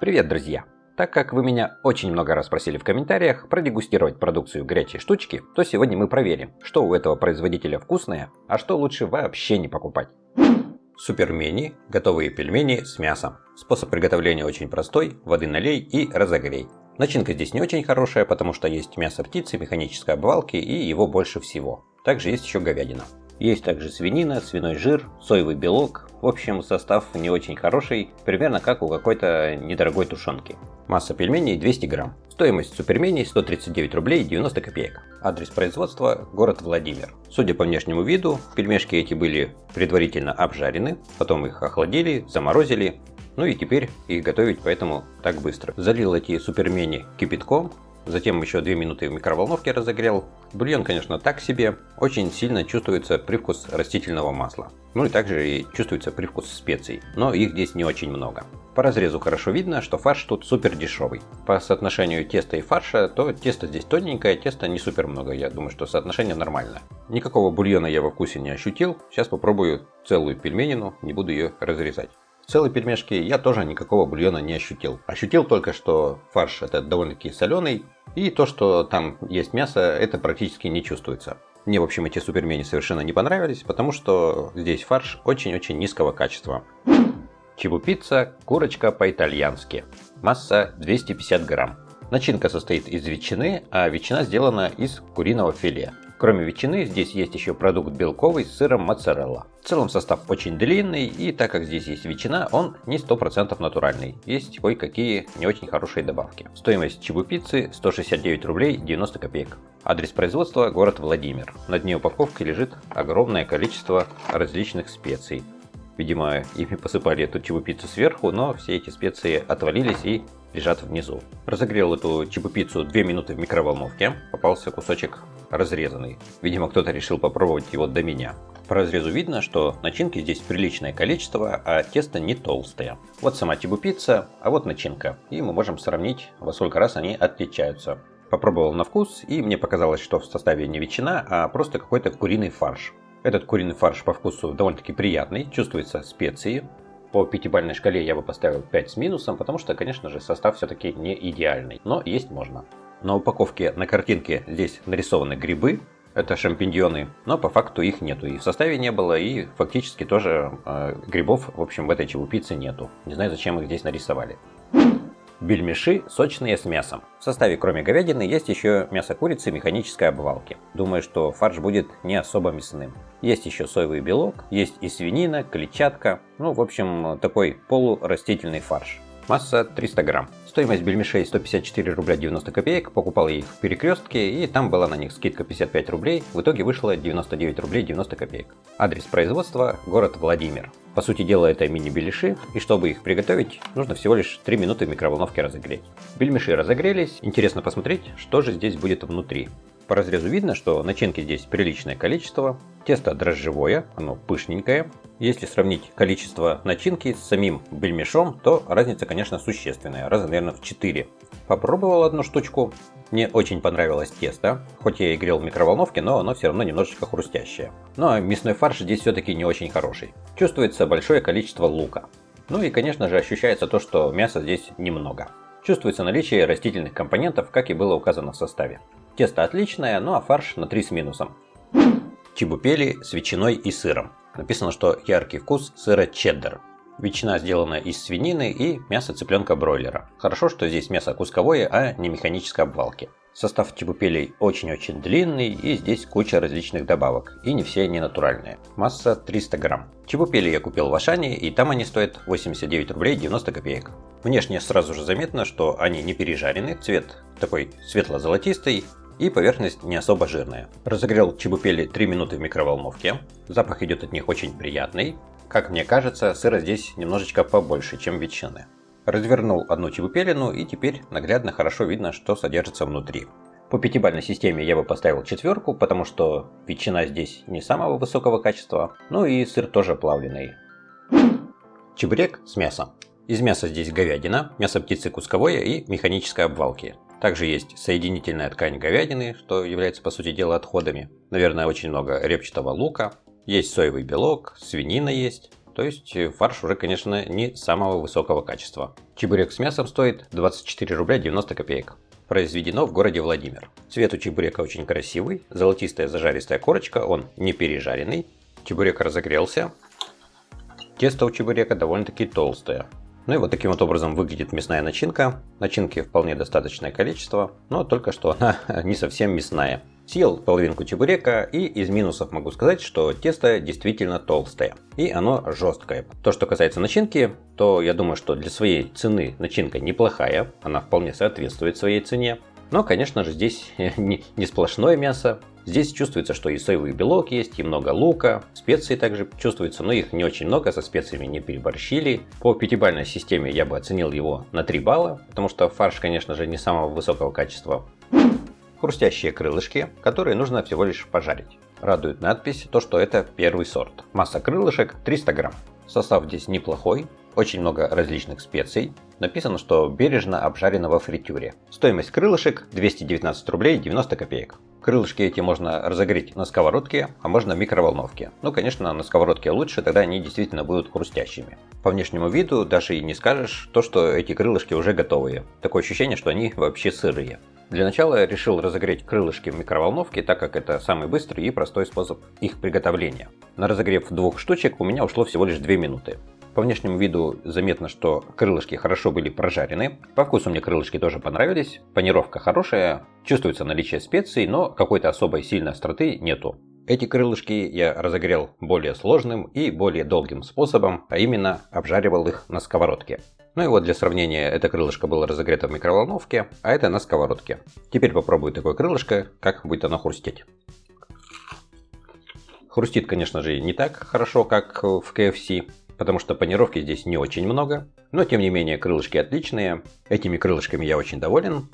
Привет, друзья! Так как вы меня очень много раз просили в комментариях продегустировать продукцию горячей штучки, то сегодня мы проверим, что у этого производителя вкусное, а что лучше вообще не покупать. Супермени – готовые пельмени с мясом. Способ приготовления очень простой: воды налей и разогрей. Начинка здесь не очень хорошая, потому что есть мясо птицы, механической обвалки, и его больше всего. Также есть еще говядина. Есть также свинина, свиной жир, соевый белок. В общем, состав не очень хороший, примерно как у какой-то недорогой тушенки. Масса пельменей 200 грамм. Стоимость суперменей 139 рублей 90 копеек. Адрес производства – город Владимир. Судя по внешнему виду, пельмешки эти были предварительно обжарены, потом их охладили, заморозили, ну и теперь их готовить поэтому так быстро. Залил эти супермени кипятком. Затем еще 2 минуты в микроволновке разогрел. Бульон, конечно, так себе. Очень сильно чувствуется привкус растительного масла. Ну и также и чувствуется привкус специй. Но их здесь не очень много. По разрезу хорошо видно, что фарш тут супер дешевый. По соотношению теста и фарша, то тесто здесь тоненькое, теста не супер много. Я думаю, что соотношение нормальное. Никакого бульона я во вкусе не ощутил. Сейчас попробую целую пельменину, не буду ее разрезать. В целой пельмешке я тоже никакого бульона не ощутил. Ощутил только, что фарш этот довольно-таки соленый. И то, что там есть мясо, это практически не чувствуется. Мне, в общем, эти супермени совершенно не понравились, потому что здесь фарш очень-очень низкого качества. Чебупицца, курочка по-итальянски. Масса 250 грамм. Начинка состоит из ветчины, а ветчина сделана из куриного филе. Кроме ветчины, здесь есть еще продукт белковый с сыром моцарелла. В целом состав очень длинный, и так как здесь есть ветчина, он не 100% натуральный. Есть кое-какие не очень хорошие добавки. Стоимость чебупиццы 169 рублей 90 копеек. Адрес производства – город Владимир. На дне упаковки лежит огромное количество различных специй. Видимо, ими посыпали эту чебупиццу сверху, но все эти специи отвалились и лежат внизу. Разогрел эту чебупиццу 2 минуты в микроволновке. Попался кусочек разрезанный. Видимо, кто-то решил попробовать его до меня. По разрезу видно, что начинки здесь приличное количество, а тесто не толстое. Вот сама чебупицца, а вот начинка. И мы можем сравнить, во сколько раз они отличаются. Попробовал на вкус, и мне показалось, что в составе не ветчина, а просто какой-то куриный фарш. Этот куриный фарш по вкусу довольно-таки приятный, чувствуются специи. По 5-бальной шкале я бы поставил 5 с минусом, потому что, конечно же, состав все-таки не идеальный, но есть можно. На упаковке, на картинке здесь нарисованы грибы, это шампиньоны, но по факту их нету, и в составе не было, и фактически тоже грибов, в общем, в этой чебупицце нету. Не знаю, зачем их здесь нарисовали. Бельмеши сочные с мясом. В составе кроме говядины есть еще мясо курицы механической обвалки. Думаю, что фарш будет не особо мясным. Есть еще соевый белок, есть и свинина, клетчатка. Ну, в общем, такой полурастительный фарш. Масса 300 грамм. Стоимость бельмешей 154 рубля 90 копеек. Покупал я их в Перекрестке, и там была на них скидка 55 рублей. В итоге вышло 99 рублей 90 копеек. Адрес производства – город Владимир. По сути дела, это мини-бельмеши, и чтобы их приготовить, нужно всего лишь 3 минуты в микроволновке разогреть. Бельмеши разогрелись, интересно посмотреть, что же здесь будет внутри. По разрезу видно, что начинки здесь приличное количество. Тесто дрожжевое, оно пышненькое. Если сравнить количество начинки с самим бельмешом, то разница, конечно, существенная, раза, наверное, в 4. Попробовал одну штучку, мне очень понравилось тесто, хоть я и грел в микроволновке, но оно все равно немножечко хрустящее. Но мясной фарш здесь все-таки не очень хороший. Чувствуется большое количество лука. Ну и, конечно же, ощущается то, что мяса здесь немного. Чувствуется наличие растительных компонентов, как и было указано в составе. Тесто отличное, ну а фарш на 3 с минусом. Чебупели с ветчиной и сыром. Написано, что яркий вкус сыра чеддер. Ветчина сделана из свинины и мяса цыпленка бройлера. Хорошо, что здесь мясо кусковое, а не механической обвалки. Состав чебупелей очень-очень длинный, и здесь куча различных добавок, и не все они натуральные. Масса 300 грамм. Чебупели я купил в Ашане, и там они стоят 89 рублей 90 копеек. Внешне сразу же заметно, что они не пережарены, цвет такой светло-золотистый, и поверхность не особо жирная. Разогрел чебупели 3 минуты в микроволновке. Запах идет от них очень приятный. Как мне кажется, сыра здесь немножечко побольше, чем ветчины. Развернул одну чебупелину, и теперь наглядно хорошо видно, что содержится внутри. По 5-бальной системе я бы поставил 4, потому что ветчина здесь не самого высокого качества, ну и сыр тоже плавленый. Чебурек с мясом. Из мяса здесь говядина, мясо птицы кусковое и механической обвалки. Также есть соединительная ткань говядины, что является по сути дела отходами. Наверное, очень много репчатого лука. Есть соевый белок, свинина есть. То есть фарш уже, конечно, не самого высокого качества. Чебурек с мясом стоит 24 рубля 90 копеек. Произведено в городе Владимир. Цвет у чебурека очень красивый, золотистая зажаристая корочка, он не пережаренный. Чебурек разогрелся. Тесто у чебурека довольно-таки толстое. Ну и вот таким вот образом выглядит мясная начинка. Начинки вполне достаточное количество, но только что она не совсем мясная. Съел половинку чебурека, и из минусов могу сказать, что тесто действительно толстое. И оно жесткое. То, что касается начинки, то я думаю, что для своей цены начинка неплохая. Она вполне соответствует своей цене. Но, конечно же, здесь не сплошное мясо. Здесь чувствуется, что и соевый белок есть, и много лука. Специи также чувствуются, но их не очень много, со специями не переборщили. По пятибалльной системе я бы оценил его на 3 балла, потому что фарш, конечно же, не самого высокого качества. Хрустящие крылышки, которые нужно всего лишь пожарить. Радует надпись, то что это первый сорт. Масса крылышек 300 грамм. Состав здесь неплохой, очень много различных специй. Написано, что бережно обжарено во фритюре. Стоимость крылышек 219 рублей 90 копеек. Крылышки эти можно разогреть на сковородке, а можно в микроволновке. Ну, конечно, на сковородке лучше, тогда они действительно будут хрустящими. По внешнему виду даже и не скажешь, что эти крылышки уже готовые. Такое ощущение, что они вообще сырые. Для начала я решил разогреть крылышки в микроволновке, так как это самый быстрый и простой способ их приготовления. На разогрев 2 штучек у меня ушло всего лишь 2 минуты. По внешнему виду заметно, что крылышки хорошо были прожарены. По вкусу мне крылышки тоже понравились. Панировка хорошая, чувствуется наличие специй, но какой-то особой сильной остроты нету. Эти крылышки я разогрел более сложным и более долгим способом, а именно обжаривал их на сковородке. Ну и вот для сравнения, это крылышко было разогрето в микроволновке, а это на сковородке. Теперь попробую такое крылышко, как будет оно хрустеть. Хрустит, конечно же, не так хорошо, как в KFC. Потому что панировки здесь не очень много, но тем не менее крылышки отличные. Этими крылышками я очень доволен.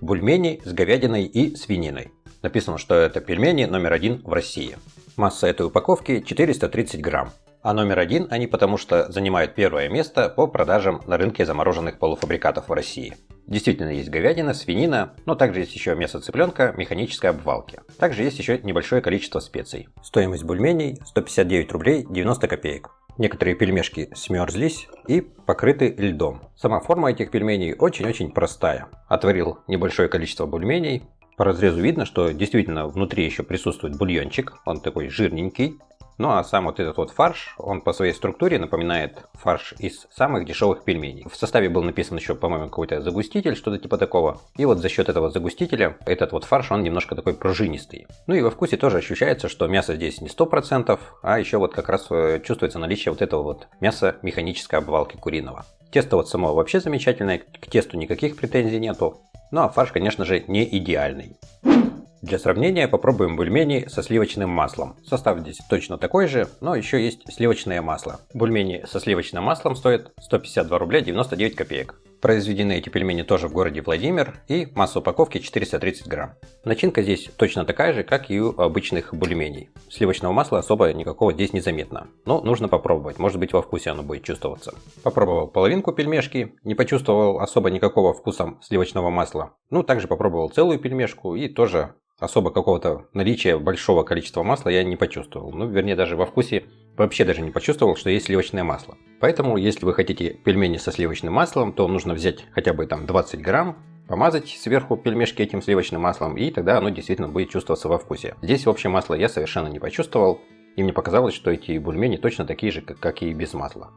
Бульмени с говядиной и свининой. Написано, что это пельмени номер 1 в России. Масса этой упаковки 430 грамм. А номер 1 они потому что занимают первое место по продажам на рынке замороженных полуфабрикатов в России. Действительно есть говядина, свинина, но также есть еще мясо цыпленка механической обвалки. Также есть еще небольшое количество специй. Стоимость бульменей 159 рублей 90 копеек. Некоторые пельмешки смерзлись и покрыты льдом. Сама форма этих пельменей очень-очень простая. Отварил небольшое количество бульменей. По разрезу видно, что действительно внутри еще присутствует бульончик. Он такой жирненький. Ну а сам вот этот вот фарш, он по своей структуре напоминает фарш из самых дешевых пельменей. В составе был написан еще, по-моему, какой-то загуститель, что-то типа такого. И вот за счет этого загустителя, этот вот фарш, он немножко такой пружинистый. Ну и во вкусе тоже ощущается, что мясо здесь не 100%, а еще вот как раз чувствуется наличие вот этого вот мяса механической обвалки куриного. Тесто вот само вообще замечательное, к тесту никаких претензий нету. Ну а фарш, конечно же, не идеальный. Для сравнения попробуем бульмени со сливочным маслом. Состав здесь точно такой же, но еще есть сливочное масло. Бульмени со сливочным маслом стоят 152 рубля 99 копеек. Произведены эти пельмени тоже в городе Владимир, и масса упаковки 430 грамм. Начинка здесь точно такая же, как и у обычных бульменей. Сливочного масла особо никакого здесь не заметно, но нужно попробовать, может быть во вкусе оно будет чувствоваться. Попробовал половинку пельмешки, не почувствовал особо никакого вкуса сливочного масла. Ну, также попробовал целую пельмешку и тоже особо какого-то наличия большого количества масла я не почувствовал. Ну, вернее, даже во вкусе вообще даже не почувствовал, что есть сливочное масло. Поэтому, если вы хотите пельмени со сливочным маслом, то нужно взять хотя бы там 20 грамм, помазать сверху пельмешки этим сливочным маслом, и тогда оно действительно будет чувствоваться во вкусе. Здесь, в общем, масла я совершенно не почувствовал, и мне показалось, что эти бульмени точно такие же, как и без масла.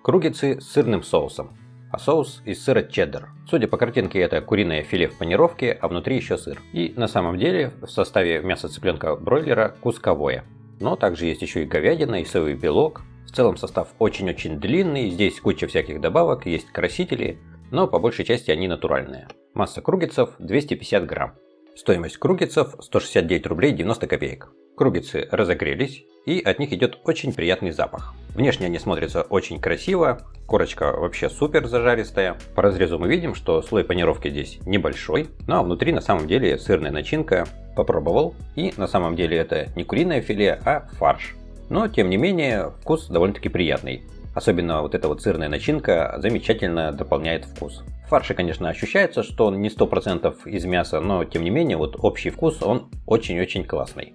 Круггетсы с сырным соусом. А соус из сыра чеддер. Судя по картинке, это куриное филе в панировке, а внутри еще сыр. И на самом деле в составе мяса цыпленка бройлера кусковое. Но также есть еще и говядина, и соевый белок. В целом состав очень-очень длинный, здесь куча всяких добавок, есть красители, но по большей части они натуральные. Масса круггетсов 250 грамм. Стоимость круггетсов 169 рублей 90 копеек. Круггетсы разогрелись, и от них идет очень приятный запах. Внешне они смотрятся очень красиво, корочка вообще супер зажаристая. По разрезу мы видим, что слой панировки здесь небольшой, но внутри на самом деле сырная начинка. Попробовал, и на самом деле это не куриное филе, а фарш. Но тем не менее вкус довольно-таки приятный. Особенно вот эта вот сырная начинка замечательно дополняет вкус. В фарше, конечно, ощущается, что он не 100% из мяса, но тем не менее вот общий вкус он очень-очень классный.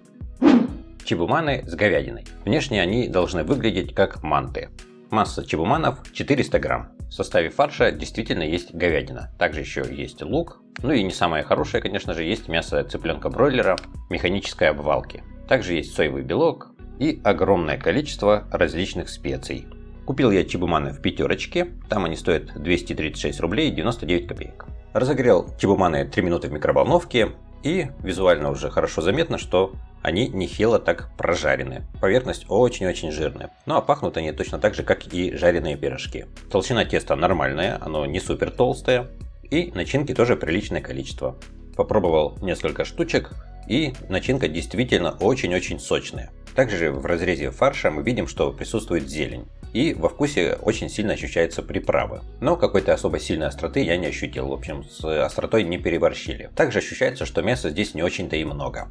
чибуманы с говядиной. Внешне они должны выглядеть как манты. Масса чибуманов 400 грамм. В составе фарша действительно есть говядина. Также еще есть лук. Ну и не самое хорошее, конечно же, есть мясо цыпленка-бройлера механической обвалки. Также есть соевый белок и огромное количество различных специй. Купил я чибуманы в пятерочке, там они стоят 236 рублей 99 копеек. Разогрел чибуманы 3 минуты в микроволновке, и визуально уже хорошо заметно, что они нехило так прожарены. Поверхность очень-очень жирная. Ну а пахнут они точно так же, как и жареные пирожки. Толщина теста нормальная, оно не супер толстое, и начинки тоже приличное количество. Попробовал несколько штучек, и начинка действительно очень-очень сочная. Также в разрезе фарша мы видим, что присутствует зелень. И во вкусе очень сильно ощущаются приправы. Но какой-то особо сильной остроты я не ощутил. В общем, с остротой не переборщили. Также ощущается, что мяса здесь не очень-то и много.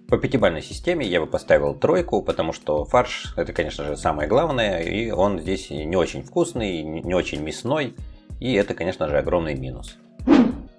По пятибалльной системе я бы поставил 3, потому что фарш это, конечно же, самое главное. И он здесь не очень вкусный, не очень мясной. И это, конечно же, огромный минус.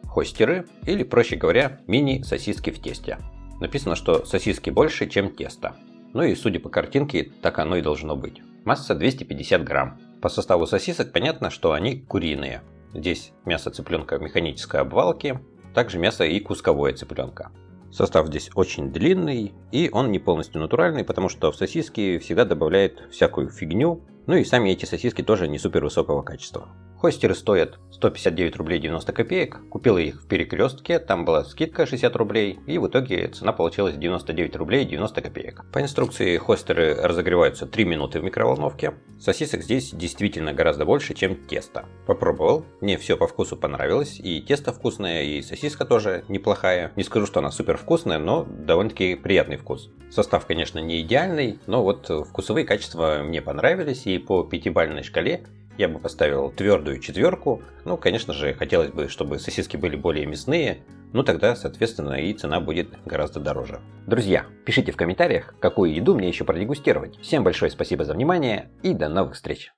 Хостеры, или, проще говоря, мини-сосиски в тесте. Написано, что сосиски больше, чем тесто. Ну и судя по картинке, так оно и должно быть. Масса 250 грамм. По составу сосисок понятно, что они куриные. Здесь мясо цыпленка механической обвалки, также мясо и кусковое цыпленка. Состав здесь очень длинный, и он не полностью натуральный, потому что в сосиски всегда добавляют всякую фигню. Ну и сами эти сосиски тоже не супер высокого качества. Хостеры стоят 159 рублей 90 копеек. Купил их в Перекрестке, там была скидка 60 рублей, и в итоге цена получилась 99 рублей 90 копеек. По инструкции хостеры разогреваются 3 минуты в микроволновке. Сосисок здесь действительно гораздо больше, чем тесто. Попробовал, мне все по вкусу понравилось, и тесто вкусное, и сосиска тоже неплохая. Не скажу, что она супер вкусная, но довольно-таки приятный вкус. Состав, конечно, не идеальный, но вот вкусовые качества мне понравились, и по пятибалльной шкале я бы поставил твердую 4. Ну, конечно же, хотелось бы, чтобы сосиски были более мясные, ну тогда, соответственно, и цена будет гораздо дороже. Друзья, пишите в комментариях, какую еду мне еще продегустировать. Всем большое спасибо за внимание и до новых встреч!